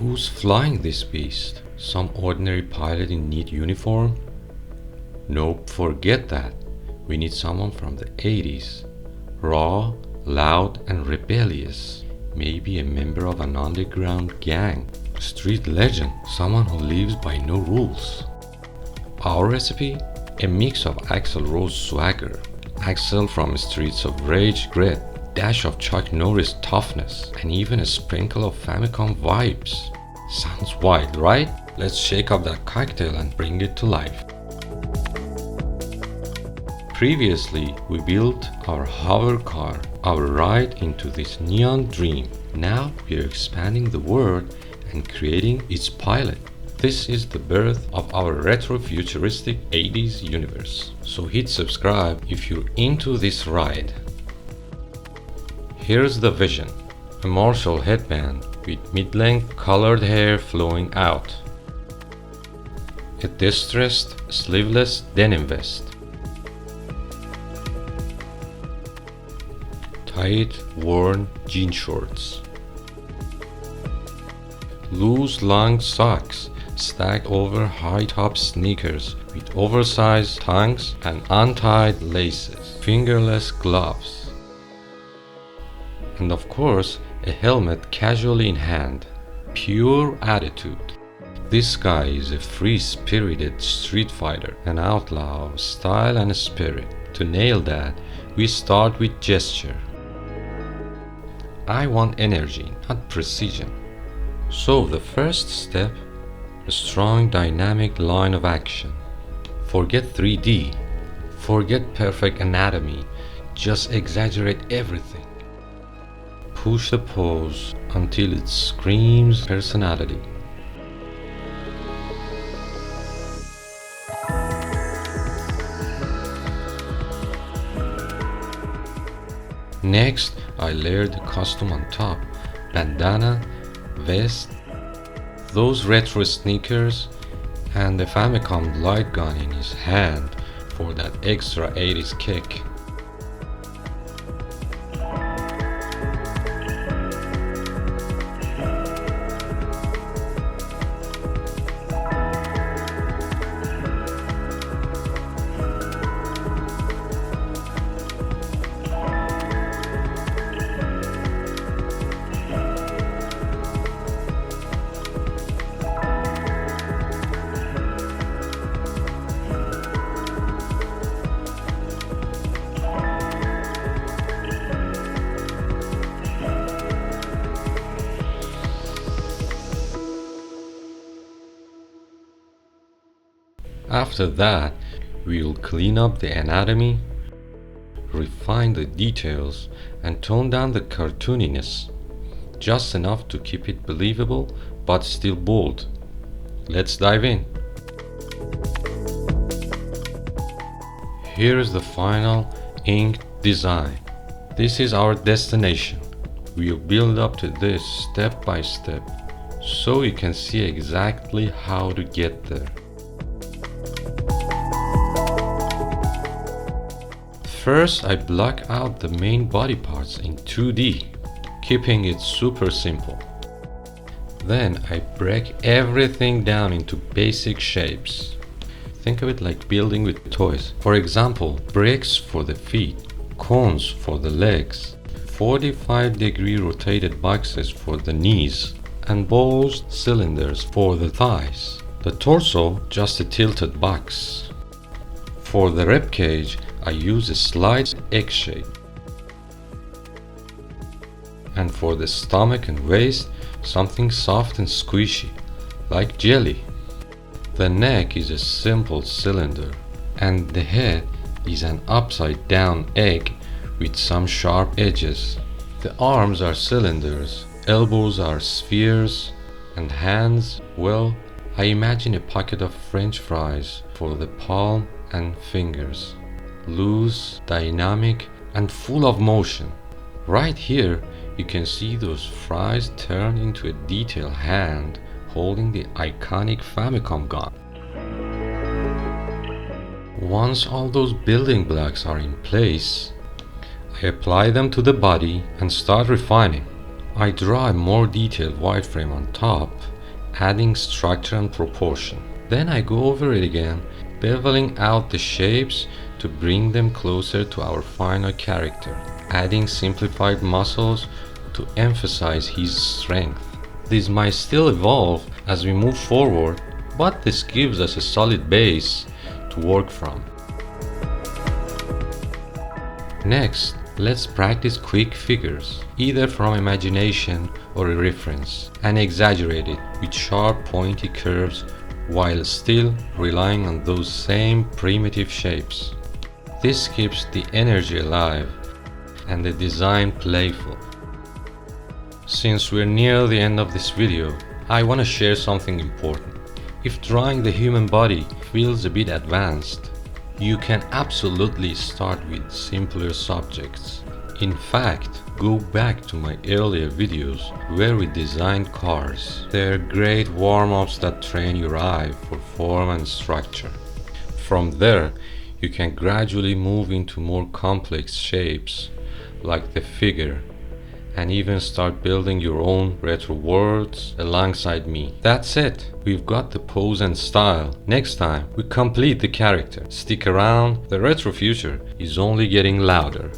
Who's flying this beast? Some ordinary pilot in neat uniform? Nope, forget that. We need someone from the 80s. Raw, loud, and rebellious. Maybe a member of an underground gang. A street legend. Someone who lives by no rules. Our recipe? A mix of Axl Rose swagger. Axel from Streets of Rage grit. Dash of Chuck Norris toughness. And even a sprinkle of Famicom vibes. Sounds wild, right? Let's shake up that cocktail and bring it to life. Previously, we built our hovercar, our ride into this neon dream. Now we are expanding the world and creating its pilot. This is the birth of our retro-futuristic 80s universe. So hit subscribe if you're into this ride. Here's the vision. A Marshall headband with mid-length colored hair flowing out. A distressed, sleeveless denim vest. Tight, worn jean shorts. Loose, long socks stacked over high-top sneakers with oversized tongues and untied laces. Fingerless gloves. And of course, a helmet casually in hand. Pure attitude. This guy is a free-spirited street fighter, an outlaw of style and spirit. To nail that, we start with gesture. I want energy, not precision. So the first step, a strong dynamic line of action. Forget 3D, forget perfect anatomy, just exaggerate everything. Push the pose until it screams personality. Next, I layered the costume on top, bandana, vest, those retro sneakers, and the Famicom light gun in his hand for that extra 80s kick. After that, we'll clean up the anatomy, refine the details, and tone down the cartooniness, just enough to keep it believable but still bold. Let's dive in. Here's the final inked design. This is our destination. We'll build up to this step by step, so you can see exactly how to get there. First, I block out the main body parts in 2D, keeping it super simple. Then I break everything down into basic shapes. Think of it like building with toys. For example, bricks for the feet, cones for the legs, 45-degree rotated boxes for the knees, and bulged cylinders for the thighs. The torso, just a tilted box. For the ribcage, I use a slight egg shape. And for the stomach and waist, something soft and squishy, like jelly. The neck is a simple cylinder, and the head is an upside down egg with some sharp edges. The arms are cylinders, elbows are spheres, and hands, well, I imagine a pocket of French fries for the palm and fingers. Loose, dynamic, and full of motion. Right here, you can see those fries turn into a detailed hand holding the iconic Famicom gun. Once all those building blocks are in place, I apply them to the body and start refining. I draw a more detailed wireframe on top, adding structure and proportion. Then I go over it again, beveling out the shapes to bring them closer to our final character, adding simplified muscles to emphasize his strength. These might still evolve as we move forward, but this gives us a solid base to work from. Next, let's practice quick figures, either from imagination or a reference, and exaggerate it with sharp pointy curves while still relying on those same primitive shapes. This keeps the energy alive and the design playful. Since we're near the end of this video, I want to share something important. If drawing the human body feels a bit advanced, you can absolutely start with simpler subjects. In fact, go back to my earlier videos where we designed cars. They're great warm-ups that train your eye for form and structure. From there, you can gradually move into more complex shapes, like the figure, and even start building your own retro worlds alongside me. That's it. We've got the pose and style. Next time, we complete the character. Stick around, the retro future is only getting louder.